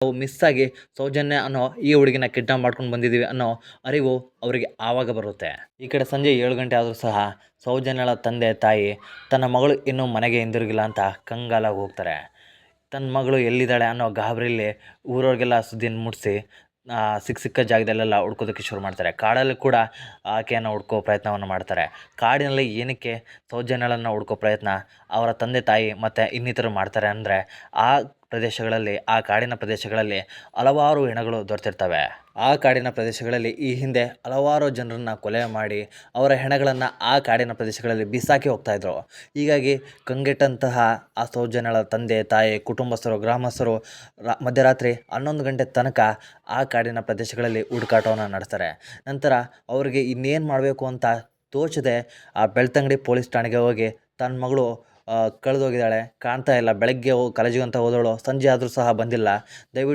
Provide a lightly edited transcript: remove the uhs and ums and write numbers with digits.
ನಾವು ಮಿಸ್ಸಾಗಿ ಸೌಜನ್ಯ ಅನ್ನೋ ಈ ಹುಡುಗಿನ ಕಿಡ್ನಾಪ್ ಮಾಡ್ಕೊಂಡು ಬಂದಿದ್ದೀವಿ ಅನ್ನೋ ಅರಿವು ಅವರಿಗೆ ಆವಾಗ ಬರುತ್ತೆ. ಈ ಕಡೆ ಸಂಜೆ 7 ಗಂಟೆ ಆದರೂ ಸಹ ಸೌಜನ್ಯಳ ತಂದೆ ತಾಯಿ ತನ್ನ ಮಗಳು ಇನ್ನೂ ಮನೆಗೆ ಹಿಂದಿರುಗಿಲ್ಲ ಅಂತ ಕಂಗಾಲಾಗಿ ಹೋಗ್ತಾರೆ. ತನ್ನ ಮಗಳು ಎಲ್ಲಿದ್ದಾಳೆ ಅನ್ನೋ ಗಾಬರಿಯಲ್ಲಿ ಊರವ್ರಿಗೆಲ್ಲ ಸುದ್ದಿನ ಮುಟ್ಟಿಸಿ ಸಿಕ್ಕ ಜಾಗದಲ್ಲೆಲ್ಲ ಹುಡ್ಕೋದಕ್ಕೆ ಶುರು ಮಾಡ್ತಾರೆ. ಕಾಡಲ್ಲಿ ಕೂಡ ಆಕೆಯನ್ನು ಹುಡ್ಕೋ ಪ್ರಯತ್ನವನ್ನು ಮಾಡ್ತಾರೆ. ಕಾಡಿನಲ್ಲಿ ಏನಕ್ಕೆ ಸೌಜನ್ಯಳನ್ನು ಹುಡ್ಕೋ ಪ್ರಯತ್ನ ಅವರ ತಂದೆ ತಾಯಿ ಮತ್ತು ಇನ್ನಿತರು ಮಾಡ್ತಾರೆ ಅಂದರೆ ಆ ಕಾಡಿನ ಪ್ರದೇಶಗಳಲ್ಲಿ ಹಲವಾರು ಹೆಣಗಳು ದೊರೆತಿರ್ತವೆ. ಆ ಕಾಡಿನ ಪ್ರದೇಶಗಳಲ್ಲಿ ಈ ಹಿಂದೆ ಹಲವಾರು ಜನರನ್ನು ಕೊಲೆ ಮಾಡಿ ಅವರ ಹೆಣಗಳನ್ನು ಆ ಕಾಡಿನ ಪ್ರದೇಶಗಳಲ್ಲಿ ಬಿಸಾಕಿ ಹೋಗ್ತಾಯಿದ್ರು. ಹೀಗಾಗಿ ಕಂಗೆಟ್ಟಂತಹ ಆ ಸೌಜನ್ಯಳ ತಂದೆ ತಾಯಿ ಕುಟುಂಬಸ್ಥರು ಗ್ರಾಮಸ್ಥರು ಮಧ್ಯರಾತ್ರಿ 11 ಗಂಟೆ ತನಕ ಆ ಕಾಡಿನ ಪ್ರದೇಶಗಳಲ್ಲಿ ಹುಡುಕಾಟವನ್ನು ನಡೆಸ್ತಾರೆ. ನಂತರ ಅವರಿಗೆ ಇನ್ನೇನು ಮಾಡಬೇಕು ಅಂತ ತೋಚದೆ ಆ ಬೆಳ್ತಂಗಡಿ ಪೊಲೀಸ್ ಠಾಣೆಗೆ ಹೋಗಿ ತನ್ನ ಮಗಳು ಕಳೆದೋಗಿದ್ದಾಳೆ, ಕಾಣ್ತಾ ಇಲ್ಲ, ಬೆಳಗ್ಗೆ ಕಾಲೇಜಿಗೆ ಅಂತ ಹೋದವಳು ಸಂಜೆ ಆದರೂ ಸಹ ಬಂದಿಲ್ಲ, ದಯವಿಟ್ಟು